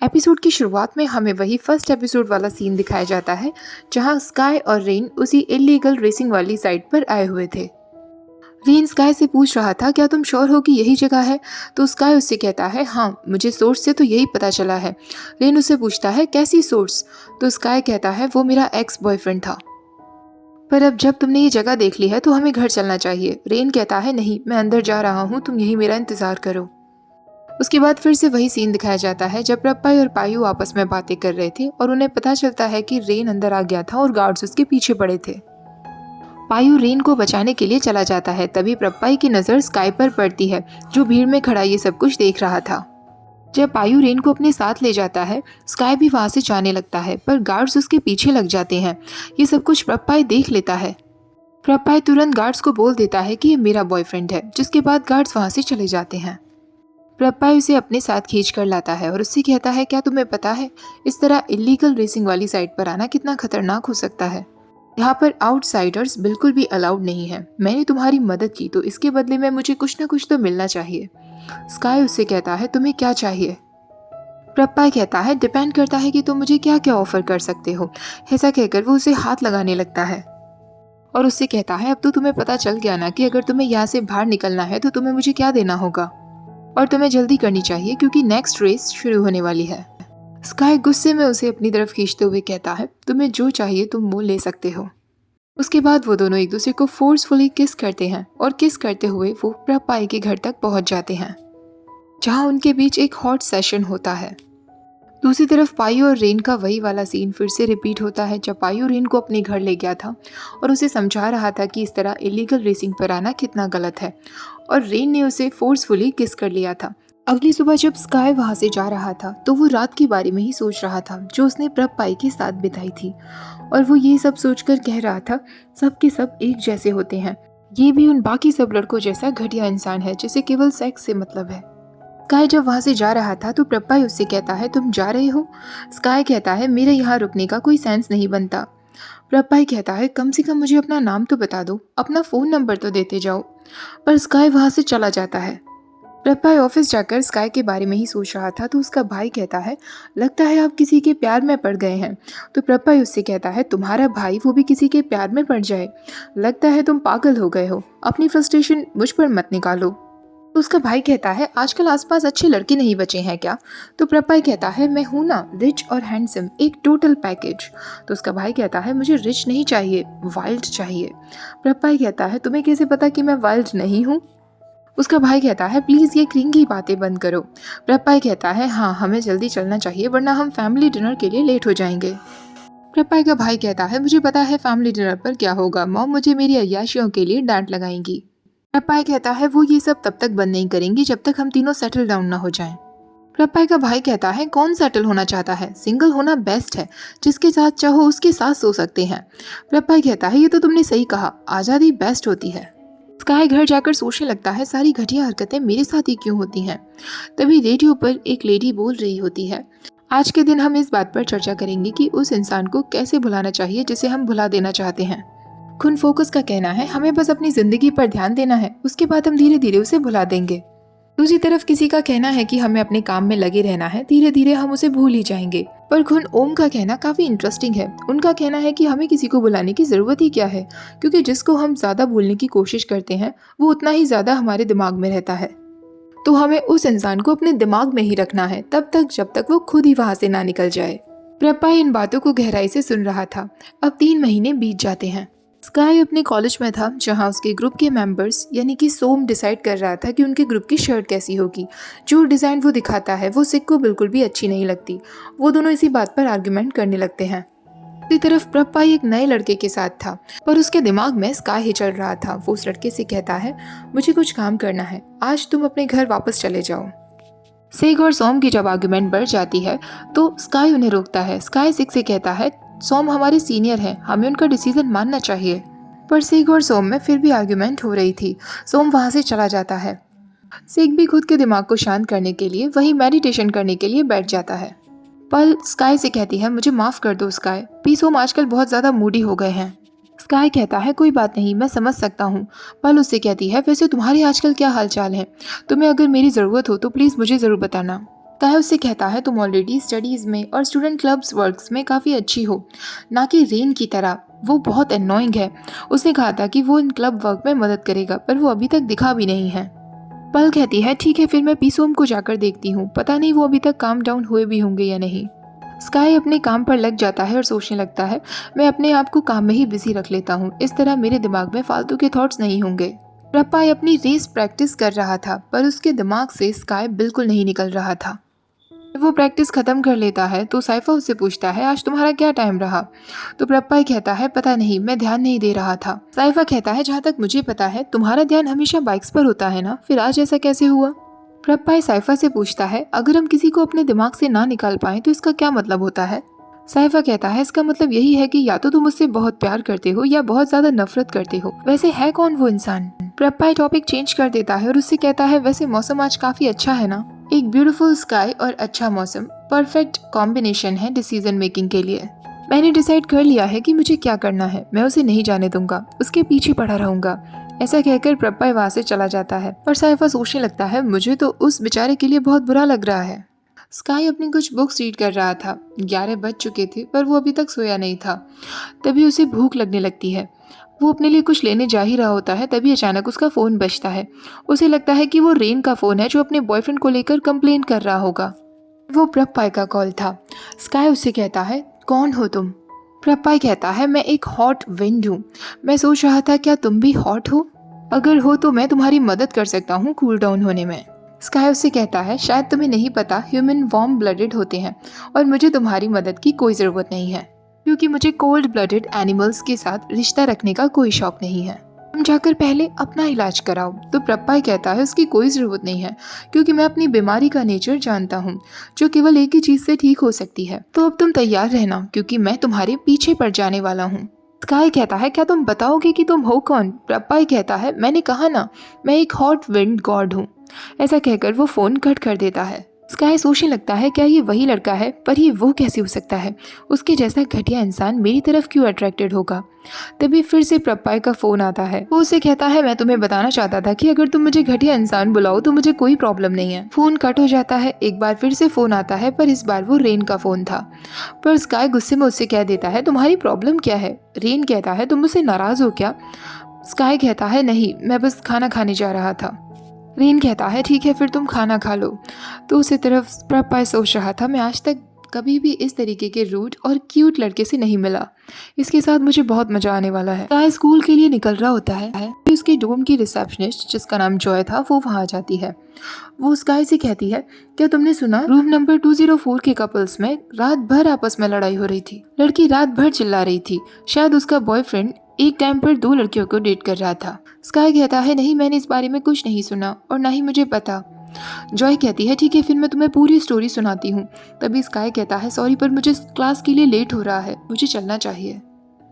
Episode की शुरुआत में हमें वही फर्स्ट एपिसोड वाला सीन दिखाया जाता है जहां स्काई और रेन उसी इलीगल रेसिंग वाली साइट पर आए हुए थे। रेन स्काई से पूछ रहा था, क्या तुम श्योर हो कि यही जगह है? तो स्काई उससे कहता है, हाँ, मुझे सोर्स से तो यही पता चला है। रेन उससे पूछता है, कैसी सोर्स? तो स्काई कहता है, वो मेरा एक्स बॉयफ्रेंड था। पर अब जब तुमने ये जगह देख ली है तो हमें घर चलना चाहिए। रेन कहता है, नहीं, मैं अंदर जा रहा हूँ, तुम यही मेरा इंतजार करो। उसके बाद फिर से वही सीन दिखाया जाता है जब प्रप्पाई और पायु आपस में बातें कर रहे थे और उन्हें पता चलता है कि रेन अंदर आ गया था और गार्ड्स उसके पीछे पड़े थे। पायु रेन को बचाने के लिए चला जाता है, तभी प्रप्पाई की नज़र स्काई पर पड़ती है जो भीड़ में खड़ा ये सब कुछ देख रहा था। जब पायु रेन को अपने साथ ले जाता है, स्काई भी वहां से जाने लगता है, पर गार्ड्स उसके पीछे लग जाते हैं। ये सब कुछ प्रप्पाई देख लेता है। प्रप्पाई तुरंत गार्ड्स को बोल देता है कि ये मेरा बॉयफ्रेंड है, जिसके बाद गार्ड्स वहां से चले जाते हैं। प्रप्पाई उसे अपने साथ खींच कर लाता है और उससे कहता है, क्या तुम्हें पता है इस तरह इलीगल रेसिंग वाली साइट पर आना कितना खतरनाक हो सकता है? यहाँ पर आउटसाइडर्स बिल्कुल भी अलाउड नहीं है। मैंने तुम्हारी मदद की तो इसके बदले में मुझे कुछ ना कुछ तो मिलना चाहिए। स्काई उससे कहता है, तुम्हें क्या चाहिए? प्रप्पाई कहता है, डिपेंड करता है कि तुम मुझे क्या क्या ऑफर कर सकते हो। ऐसा कहकर वो उसे हाथ लगाने लगता है और उससे कहता है, अब तो तुम्हें पता चल गया ना कि अगर तुम्हें यहाँ से बाहर निकलना है तो तुम्हें मुझे क्या देना होगा, और तुम्हें जल्दी करनी चाहिए क्योंकि नेक्स्ट रेस शुरू होने वाली है। स्काई गुस्से में उसे अपनी तरफ खींचते हुए कहता है, तुम्हें जो चाहिए तुम वो ले सकते हो। उसके बाद वो दोनों एक दूसरे को फोर्सफुली किस करते हैं और किस करते हुए वो प्रप्पाई के घर तक पहुंच जाते हैं जहां उनके बीच एक हॉट सेशन होता है। दूसरी तरफ पायु और रेन का वही वाला सीन फिर से रिपीट होता है जब पायु रेन को अपने घर ले गया था और उसे समझा रहा था कि इस तरह इलीगल रेसिंग पर आना कितना गलत है, और रेन ने उसे फोर्सफुली किस कर लिया था। अगली सुबह जब स्काई वहां से जा रहा था तो वो रात के बारे में ही सोच रहा था जो उसने प्रप्पाई के साथ बिताई थी, और वो ये सब सोचकर कह रहा था, सब के सब एक जैसे होते हैं, ये भी उन बाकी सब लड़कों जैसा घटिया इंसान है जिसे केवल सेक्स से मतलब है। स्काई जब वहां से जा रहा था तो प्रप्पाई उससे कहता है, तुम जा रहे हो? स्काई कहता है, मेरे यहाँ रुकने का कोई सेंस नहीं बनता। प्रप्पाई कहता है, कम से कम मुझे अपना नाम तो बता दो, अपना फ़ोन नंबर तो देते जाओ। पर स्काई वहां से चला जाता है। प्रप्पाई ऑफिस जाकर स्काई के बारे में ही सोच रहा था तो उसका भाई कहता है, लगता है आप किसी के प्यार में पड़ गए हैं। तो प्रप्पाई उससे कहता है, तुम्हारा भाई वो भी किसी के प्यार में पड़ जाए? लगता है तुम पागल हो गए हो, अपनी फ्रस्ट्रेशन मुझ पर मत निकालो। तो उसका भाई कहता है, आजकल आसपास अच्छे लड़के नहीं बचे हैं क्या? तो प्रप्पाई कहता है, मैं हूं ना, रिच और हैंडसम, एक टोटल पैकेज। तो उसका भाई कहता है, मुझे रिच नहीं चाहिए, वाइल्ड चाहिए। प्रप्पाई कहता है, तुम्हें कैसे पता कि मैं वाइल्ड नहीं हूँ? उसका भाई कहता है, प्लीज ये क्रिंगी बातें बंद करो। प्रप्पाई कहता है, हाँ, हमें जल्दी चलना चाहिए वरना हम फैमिली डिनर के लिए लेट हो जाएंगे। प्रप्पाई का भाई कहता है, मुझे पता है फैमिली डिनर पर क्या होगा, मॉम मुझे मेरी अय्याशियों के लिए डांट लगाएंगी। प्रप्पाई कहता है, वो ये सब तब तक बंद नहीं करेंगी जब तक हम तीनों सेटल डाउन ना हो जाएं। प्रप्पाई का भाई कहता है, कौन सेटल होना चाहता है? सिंगल होना बेस्ट है, जिसके साथ चाहो उसके साथ सो सकते हैं। प्रप्पाई कहता है, ये तो तुमने सही कहा, आज़ादी बेस्ट होती है। स्काई घर जाकर सोचने लगता है, सारी घटिया हरकतें मेरे साथ ही क्यों होती हैं। तभी रेडियो पर एक लेडी बोल रही होती है, आज के दिन हम इस बात पर चर्चा करेंगे कि उस इंसान को कैसे भुलाना चाहिए जिसे हम भुला देना चाहते हैं। खुन फोकस का कहना है, हमें बस अपनी जिंदगी पर ध्यान देना है, उसके बाद हम धीरे धीरे उसे भुला देंगे। दूसरी तरफ किसी का कहना है कि हमें अपने काम में लगे रहना है, धीरे धीरे हम उसे भूल ही जाएंगे। पर खुन ओम का कहना काफी इंटरेस्टिंग है। उनका कहना है कि हमें किसी को बुलाने की जरूरत ही क्या है, क्योंकि जिसको हम ज्यादा भूलने की कोशिश करते हैं वो उतना ही ज्यादा हमारे दिमाग में रहता है। तो हमें उस इंसान को अपने दिमाग में ही रखना है तब तक जब तक वो खुद ही वहां से ना निकल जाए। प्रप्पाई इन बातों को गहराई से सुन रहा था। अब 3 महीने बीत जाते हैं। स्काई अपने कॉलेज में था जहां उसके ग्रुप के मेंबर्स यानी कि सोम डिसाइड कर रहा था कि उनके ग्रुप की शर्ट कैसी होगी। जो डिज़ाइन वो दिखाता है वो सिक को बिल्कुल भी अच्छी नहीं लगती। वो दोनों इसी बात पर आर्गुमेंट करने लगते हैं। दूसरी तरफ प्रप्पाई एक नए लड़के के साथ था पर उसके दिमाग में स्काई ही चल रहा था। वो उस लड़के से कहता है, मुझे कुछ काम करना है, आज तुम अपने घर वापस चले जाओ। सिक और सोम की जब आर्गुमेंट बढ़ जाती है तो स्काई उन्हें रोकता है। स्काई सिक से कहता है, सोम हमारे सीनियर हैं, हमें उनका डिसीजन मानना चाहिए। पर सिक और सोम में फिर भी आर्गुमेंट हो रही थी। सोम वहां से चला जाता है। सिक भी खुद के दिमाग को शांत करने के लिए वही मेडिटेशन करने के लिए बैठ जाता है। पल स्काई से कहती है, मुझे माफ कर दो स्काई, प्लीज सोम आजकल बहुत ज्यादा मूडी हो गए हैं। स्काई कहता है, कोई बात नहीं, मैं समझ सकता हूँ। पल उससे कहती है, वैसे तुम्हारे आजकल क्या हाल चाल है? तुम्हें अगर मेरी ज़रूरत हो तो प्लीज़ मुझे ज़रूर बताना। स्काई उससे कहता है तुम ऑलरेडी स्टडीज में और स्टूडेंट क्लब्स वर्क्स में काफ़ी अच्छी हो, ना कि रेन की तरह। वो बहुत एनोइंग है। उसने कहा था कि वो इन क्लब वर्क में मदद करेगा, पर वो अभी तक दिखा भी नहीं है। पल कहती है ठीक है, फिर मैं पीसोम को जाकर देखती हूँ। पता नहीं वो अभी तक काम डाउन हुए भी होंगे या नहीं। स्काई अपने काम पर लग जाता है और सोचने लगता है मैं अपने आप को काम में ही बिजी रख लेता हूँ, इस तरह मेरे दिमाग में फालतू के थॉट्स नहीं होंगे। प्रपाई अपनी रेस प्रैक्टिस कर रहा था, पर उसके दिमाग से स्काई बिल्कुल नहीं निकल रहा था। जब वो प्रैक्टिस खत्म कर लेता है तो साइफा उससे पूछता है आज तुम्हारा क्या टाइम रहा। तो प्रपाई कहता है पता नहीं, मैं ध्यान नहीं दे रहा था। साइफा कहता है जहाँ तक मुझे पता है तुम्हारा ध्यान हमेशा बाइक्स पर होता है ना, फिर आज ऐसा कैसे हुआ। प्रपाई साइफा से पूछता है अगर हम किसी को अपने दिमाग से ना निकाल पाए तो इसका क्या मतलब होता है। साइफा कहता है इसका मतलब यही है कि या तो तुम उससे बहुत प्यार करते हो या बहुत ज्यादा नफरत करते हो। वैसे है कौन वो इंसान। प्रपाई टॉपिक चेंज कर देता है और उससे कहता है वैसे मौसम आज काफी अच्छा है ना। एक ब्यूटीफुल स्काई और अच्छा मौसम परफेक्ट कॉम्बिनेशन है डिसीजन मेकिंग के लिए। मैंने डिसाइड कर लिया है कि मुझे क्या करना है, मैं उसे नहीं जाने दूंगा, उसके पीछे पड़ा रहूंगा। ऐसा कहकर प्रपाई वहां से चला जाता है और साइफा सोचने लगता है मुझे तो उस बेचारे के लिए बहुत बुरा लग रहा है। स्काई अपनी कुछ बुक्स रीड कर रहा था। 11 बज चुके थे पर वो अभी तक सोया नहीं था। तभी उसे भूख लगने लगती है। वो अपने लिए कुछ लेने जा ही रहा होता है, तभी अचानक उसका फ़ोन बजता है। उसे लगता है कि वो रेन का फ़ोन है जो अपने बॉयफ्रेंड को लेकर कंप्लेन कर रहा होगा। वो प्रपाई का कॉल था। स्काई उससे कहता है कौन हो तुम। प्रपाई कहता है मैं एक हॉट विंड हूँ। मैं सोच रहा था क्या तुम भी हॉट हो, अगर हो तो मैं तुम्हारी मदद कर सकता हूँ कूल डाउन होने में। स्काई उससे कहता है शायद तुम्हें नहीं पता ह्यूमन वार्म ब्लडेड होते हैं और मुझे तुम्हारी मदद की कोई ज़रूरत नहीं है, क्योंकि मुझे कोल्ड ब्लडेड एनिमल्स के साथ रिश्ता रखने का कोई शौक नहीं है। तुम जाकर पहले अपना इलाज कराओ। तो प्रपाई कहता है उसकी कोई ज़रूरत नहीं है, क्योंकि मैं अपनी बीमारी का नेचर जानता हूँ जो केवल एक ही चीज़ से ठीक हो सकती है। तो अब तुम तैयार रहना क्योंकि मैं तुम्हारे पीछे पड़ जाने वाला हूँ। स्काई कहता है क्या तुम बताओगे कि तुम हो कौन। प्रपाई कहता है मैंने कहा ना, मैं एक हॉट विंड गॉड हूँ। ऐसा कहकर वो फ़ोन कट कर देता है। स्काई सोचने लगता है क्या ये वही लड़का है, पर ये वो कैसे हो सकता है। उसके जैसा घटिया इंसान मेरी तरफ क्यों अट्रैक्टेड होगा। तभी फिर से प्रपाई का फ़ोन आता है। वो उसे कहता है मैं तुम्हें बताना चाहता था कि अगर तुम मुझे घटिया इंसान बुलाओ तो मुझे कोई प्रॉब्लम नहीं है। फ़ोन कट हो जाता है। एक बार फिर से फ़ोन आता है, पर इस बार वो रेन का फ़ोन था। पर स्काई गुस्से में उससे कह देता है तुम्हारी प्रॉब्लम क्या है। रेन कहता है तुम मुझसे नाराज़ हो क्या। स्काई कहता है नहीं, मैं बस खाना खाने जा रहा था। रेन कहता है ठीक है फिर तुम खाना खा लो। तो उसी तरफ प्रपाई सोच रहा था मैं आज तक कभी भी इस तरीके के रूड और क्यूट लड़के से नहीं मिला। इसके साथ मुझे बहुत मजा आने वाला है। स्काई स्कूल के लिए निकल रहा होता है। उसके डोम की रिसेप्शनिस्ट जिसका नाम जॉय था वो वहां आ जाती है। वो स्काई से कहती है क्या तुमने सुना रूम नंबर 204 के कपल्स में रात भर आपस में लड़ाई हो रही थी। लड़की रात भर चिल्ला रही थी। शायद उसका बॉयफ्रेंड एक टाइम पर 2 लड़कियों को डेट कर रहा था। स्काई कहता है नहीं, मैंने इस बारे में कुछ नहीं सुना और ना ही मुझे पता। जॉय कहती है ठीक है फिर मैं तुम्हें पूरी स्टोरी सुनाती हूँ। तभी स्काई कहता है सॉरी पर मुझे क्लास के लिए लेट हो रहा है, मुझे चलना चाहिए।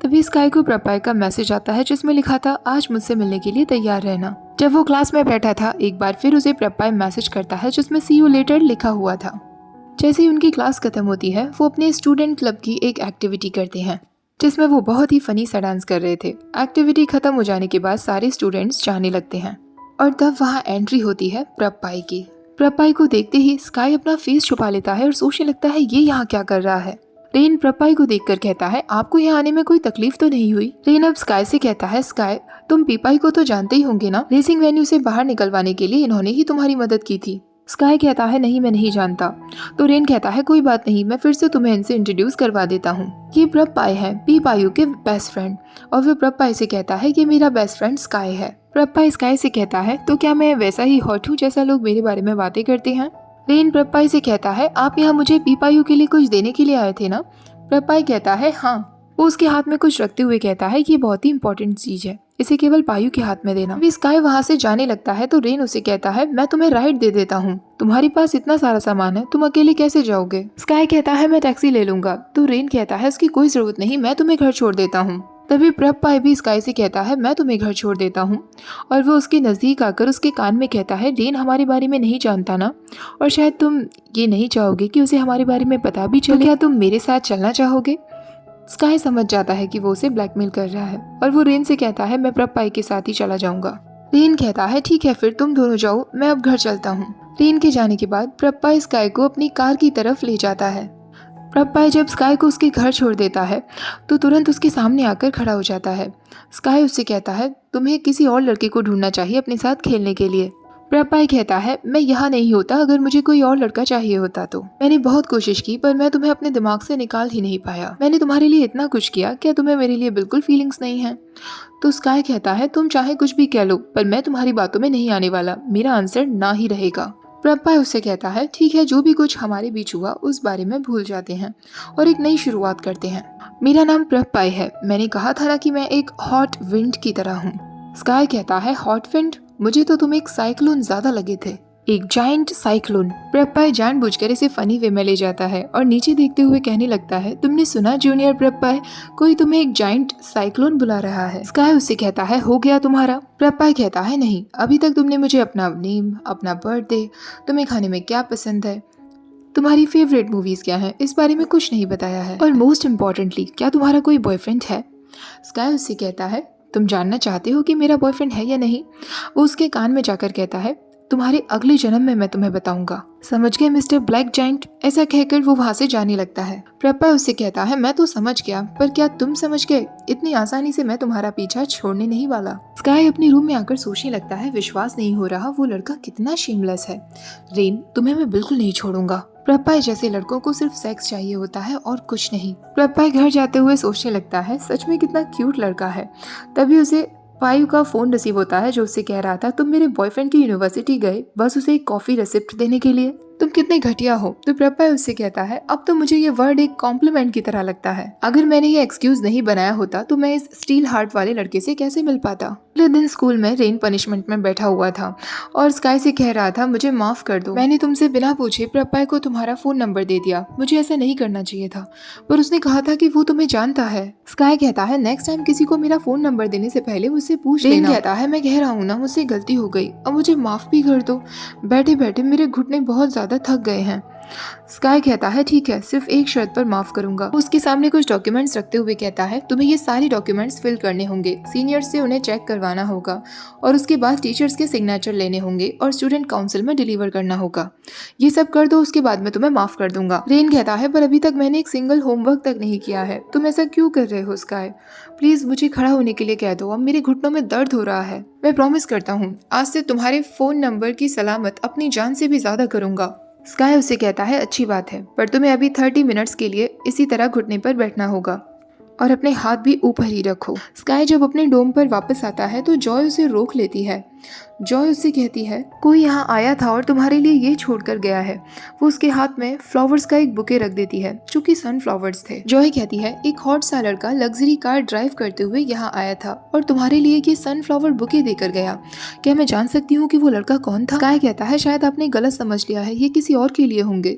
तभी स्काई को प्रपाई का मैसेज आता है जिसमें लिखा था आज मुझसे मिलने के लिए तैयार रहना। जब वो क्लास में बैठा था एक बार फिर उसे प्रपाई मैसेज करता है जिसमें सी यू लेटर लिखा हुआ था। जैसे ही उनकी क्लास खत्म होती है वो अपने स्टूडेंट क्लब की एक एक्टिविटी करते हैं जिसमें वो बहुत ही फनी सा डांस कर रहे थे। एक्टिविटी खत्म हो जाने के बाद सारे स्टूडेंट्स जाने लगते हैं और तब वहाँ एंट्री होती है प्रपाई की। प्रपाई को देखते ही स्काई अपना फेस छुपा लेता है और सोचने लगता है ये यहाँ क्या कर रहा है। रेन प्रपाई को देखकर कहता है आपको यहाँ आने में कोई तकलीफ तो नहीं हुई। रेन अब स्काई से कहता है स्काई तुम पीपाई को तो जानते ही होंगे ना, रेसिंग वेन्यू से बाहर निकलवाने के लिए इन्होंने ही तुम्हारी मदद की थी। स्काई कहता है नहीं मैं नहीं जानता। तो रेन कहता है कोई बात नहीं, मैं फिर से तुम्हें इनसे इंट्रोड्यूस करवा देता हूँ। ये प्रपाई है पीपायू के बेस्ट फ्रेंड। और वो प्रपाई से कहता है कि मेरा बेस्ट फ्रेंड स्काई है। प्रपाई स्काई से कहता है तो क्या मैं वैसा ही हॉट हूँ जैसा लोग मेरे बारे में बातें करते हैं। रेन प्रपाई से कहता है आप यहाँ मुझे पीपायू के लिए कुछ देने के लिए आए थे ना। प्रपाई कहता है हाँ। वो उसके हाथ में कुछ रखते हुए कहता है कि ये बहुत ही इंपॉर्टेंट चीज है, इसे केवल पायू के हाथ में देना। अभी स्काई वहां से जाने लगता है तो रेन उसे कहता है मैं तुम्हें राइड दे देता हूँ, तुम्हारे पास इतना सारा सामान है, तुम अकेले कैसे जाओगे। स्काई कहता है मैं टैक्सी ले लूंगा। तो रेन कहता है उसकी कोई जरूरत नहीं, मैं तुम्हें घर छोड़ देता हूँ। तभी प्रपाई भी स्काई से कहता है मैं तुम्हें घर छोड़ देता हूँ। और वो उसके नजदीक आकर उसके कान में कहता है रेन हमारे बारे में नहीं जानता ना, और शायद तुम ये नहीं चाहोगे कि उसे हमारे बारे में पता भी चले। क्या तुम मेरे साथ चलना चाहोगे। स्काई समझ जाता है कि वो उसे ब्लैकमेल कर रहा है और वो रेन से कहता है मैं प्रपाई के साथ ही चला जाऊंगा। रेन कहता है ठीक है फिर तुम दोनों जाओ, मैं अब घर चलता हूँ। रेन के जाने के बाद प्रप्पाई स्काई को अपनी कार की तरफ ले जाता है। प्रप्पाई जब स्काई को उसके घर छोड़ देता है तो तुरंत उसके सामने आकर खड़ा हो जाता है। स्काई उससे कहता है तुम्हें किसी और लड़के को ढूंढना चाहिए अपने साथ खेलने के लिए। प्रप्पाई कहता है मैं यहाँ नहीं होता अगर मुझे कोई और लड़का चाहिए होता तो। मैंने बहुत कोशिश की पर मैं तुम्हें अपने दिमाग से निकाल ही नहीं पाया। मैंने तुम्हारे लिए इतना कुछ किया, क्या तुम्हें मेरे लिए बिल्कुल फीलिंग्स नहीं है? तो स्काई कहता है तुम चाहे कुछ भी कह लो पर मैं तुम्हारी बातों में नहीं आने वाला, मेरा आंसर ना ही रहेगा। प्रप्पाई उससे कहता है ठीक है, जो भी कुछ हमारे बीच हुआ उस बारे में भूल जाते हैं और एक नई शुरुआत करते हैं। मेरा नाम प्रप्पाई है, मैंने कहा था ना कि मैं एक हॉट विंड की तरह हूँ। स्काई कहता है हॉट विंड? मुझे तो तुम एक साइक्लोन ज्यादा लगे थे, एक जायंट साइक्लोन। प्रप्पाई जानबूझकर इसे फनी वे में ले जाता है और नीचे देखते हुए कहने लगता है तुमने सुना जूनियर प्रप्पाई, कोई तुम्हें एक जायंट साइक्लोन बुला रहा है। स्काई उससे कहता है हो गया तुम्हारा? प्रप्पाई कहता है नहीं, अभी तक तुमने मुझे अपना नेम, अपना बर्थडे, तुम्हें खाने में क्या पसंद है, तुम्हारी फेवरेट मूवीज क्या है, इस बारे में कुछ नहीं बताया है। और मोस्ट इम्पोर्टेंटली क्या तुम्हारा कोई बॉयफ्रेंड है? स्काई उससे कहता है तुम जानना चाहते हो कि मेरा बॉयफ्रेंड है या नहीं? वो उसके कान में जाकर कहता है तुम्हारे अगले जन्म में मैं तुम्हें बताऊंगा। समझ गए मिस्टर ब्लैक जाइंट? ऐसा कहकर वो वहां से जाने लगता है। प्रप्पाई उससे कहता है मैं तो समझ गया, पर क्या तुम समझ गए? इतनी आसानी से मैं तुम्हारा पीछा छोड़ने नहीं वाला। स्काई अपने रूम में आकर सोचने लगता है विश्वास नहीं हो रहा वो लड़का कितना शेमलेस है। रेन तुम्हें मैं बिल्कुल नहीं छोड़ूंगा। प्रप्पाई जैसे लड़कों को सिर्फ सेक्स चाहिए होता है और कुछ नहीं। प्रप्पाई घर जाते हुए सोचने लगता है सच में कितना क्यूट लड़का है। तभी उसे पायु का फोन रिसीव होता है जो उससे कह रहा था तुम मेरे बॉयफ्रेंड की यूनिवर्सिटी गए बस उसे एक कॉफी रेसिप्ट देने के लिए, तुम कितने घटिया हो। तो प्रप्पाई उससे कहता है अब तो मुझे ये वर्ड एक कॉम्प्लीमेंट की तरह लगता है, अगर मैंने ये एक्सक्यूज नहीं बनाया होता तो मैं इस स्टील हार्ट वाले लड़के से कैसे मिल पाता। अगले दिन स्कूल में रेन पनिशमेंट में बैठा हुआ था और स्काई से कह रहा था मुझे माफ कर दो, मैंने तुमसे बिना पूछे प्रप्पाई को तुम्हारा फोन नंबर दे दिया, मुझे ऐसा नहीं करना चाहिए था, पर उसने कहा था कि वो तुम्हें जानता है। स्काई कहता है नेक्स्ट टाइम किसी को मेरा फोन नंबर देने से पहले मुझसे पूछ लेना। रेन कहता है मैं कह रहा हूँ ना मुझसे गलती हो गई, अब मुझे माफ भी कर दो, बैठे बैठे मेरे घुटने बहुत ज्यादा थक गए हैं। स्काई कहता है ठीक है, सिर्फ एक शर्त पर माफ करूंगा। उसके सामने कुछ डॉक्यूमेंट्स रखते हुए कहता है तुम्हें ये सारे डॉक्यूमेंट्स फिल करने होंगे, सीनियर्स से उन्हें चेक करवाना होगा और उसके बाद टीचर्स के सिग्नेचर लेने होंगे और स्टूडेंट काउंसिल में डिलीवर करना होगा। ये सब कर दो, उसके बाद मैं तुम्हें माफ कर दूंगा। रेन कहता है पर अभी तक मैंने एक सिंगल होमवर्क तक नहीं किया है, तुम ऐसा क्यों कर रहे हो स्काई? प्लीज मुझे खड़ा होने के लिए कह दो, अब मेरे घुटनों में दर्द हो रहा है। मैं प्रॉमिस करता हूँ आज से तुम्हारे फोन नंबर की सलामत अपनी जान से भी ज्यादा करूंगा। स्काई उससे कहता है अच्छी बात है, पर तुम्हें अभी 30 मिनट्स के लिए इसी तरह घुटने पर बैठना होगा और अपने हाथ भी ऊपर ही रखो। स्काई जब अपने डोम पर वापस आता है तो जॉय उसे रोक लेती है। जॉय उससे कहती है कोई यहाँ आया था और तुम्हारे लिए ये छोड़कर गया है। वो उसके हाथ में फ्लावर्स का एक बुके रख देती है जो कि सनफ्लावर्स थे। जॉय कहती है एक हॉट सा लड़का लग्जरी कार ड्राइव करते हुए यहाँ आया था और तुम्हारे लिए ये सनफ्लावर बुके देकर गया, क्या मैं जान सकती हूँ कि वो लड़का कौन था? स्काई कहता है शायद आपने गलत समझ लिया है, ये किसी और के लिए होंगे।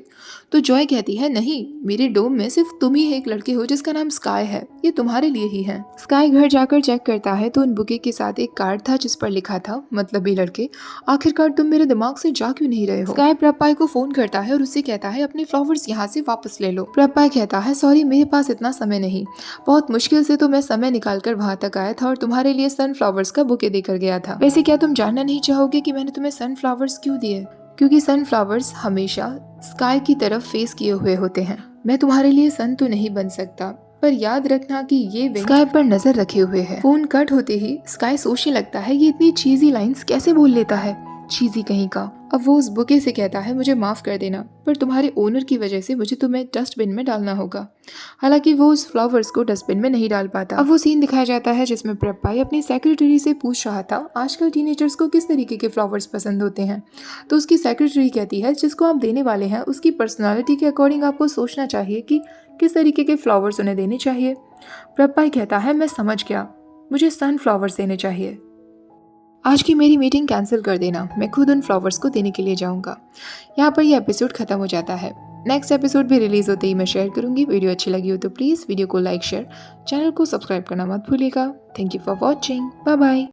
तो जॉय कहती है नहीं, मेरे डोम में सिर्फ तुम ही एक लड़के हो जिसका नाम स्काई है, ये तुम्हारे लिए ही है। स्काई घर जाकर चेक करता है तो उन बुके के साथ एक कार्ड था जिस पर लिखा था मतलब लड़के आखिरकार तुम मेरे दिमाग से जा क्यों नहीं रहे हो। स्काई प्रप्पाई को फोन करता है और उससे कहता है अपने फ्लावर्स यहाँ से वापस ले लो। प्रप्पाई कहता है सॉरी मेरे पास इतना समय नहीं, बहुत मुश्किल से तो मैं समय निकालकर वहां तक आया था और तुम्हारे लिए सनफ्लावर्स का बुके देकर गया था। वैसे क्या तुम जानना नहीं चाहोगे कि मैंने तुम्हें सनफ्लावर्स क्यों दिए? क्योंकि सनफ्लावर्स हमेशा स्काई की तरफ फेस किए हुए होते हैं। मैं तुम्हारे लिए सन तो नहीं बन सकता, पर याद रखना कि ये स्काई पर नजर रखे हुए है। फोन कट होते ही स्काई सोचने लगता है ये इतनी चीजी लाइंस कैसे बोल लेता है, चीजी कहीं का। अब वो उस बुके से कहता है मुझे माफ कर देना, पर तुम्हारे ओनर की वजह से मुझे तुम्हें डस्टबिन में डालना होगा। हालांकि वो उस फ्लावर्स को डस्टबिन में नहीं डाल पाता। अब वो सीन दिखाया जाता है जिसमें प्रप्पाई अपनी सेक्रेटरी से पूछ रहा था आजकल टीनेजर्स को किस तरीके के फ्लावर्स पसंद होते हैं। तो उसकी सेक्रेटरी कहती है जिसको आप देने वाले हैं उसकी पर्सनालिटी के अकॉर्डिंग आपको सोचना चाहिए कि किस तरीके के फ्लावर्स उन्हें देने चाहिए। प्रप्पाई कहता है मैं समझ गया, मुझे सनफ्लावर्स देने चाहिए। आज की मेरी मीटिंग कैंसिल कर देना, मैं खुद उन फ्लावर्स को देने के लिए जाऊंगा। यहाँ पर यह एपिसोड खत्म हो जाता है। नेक्स्ट एपिसोड भी रिलीज होते ही मैं शेयर करूंगी। वीडियो अच्छी लगी हो तो प्लीज़ वीडियो को लाइक शेयर, चैनल को सब्सक्राइब करना मत भूलिएगा। Thank you for watching, bye bye.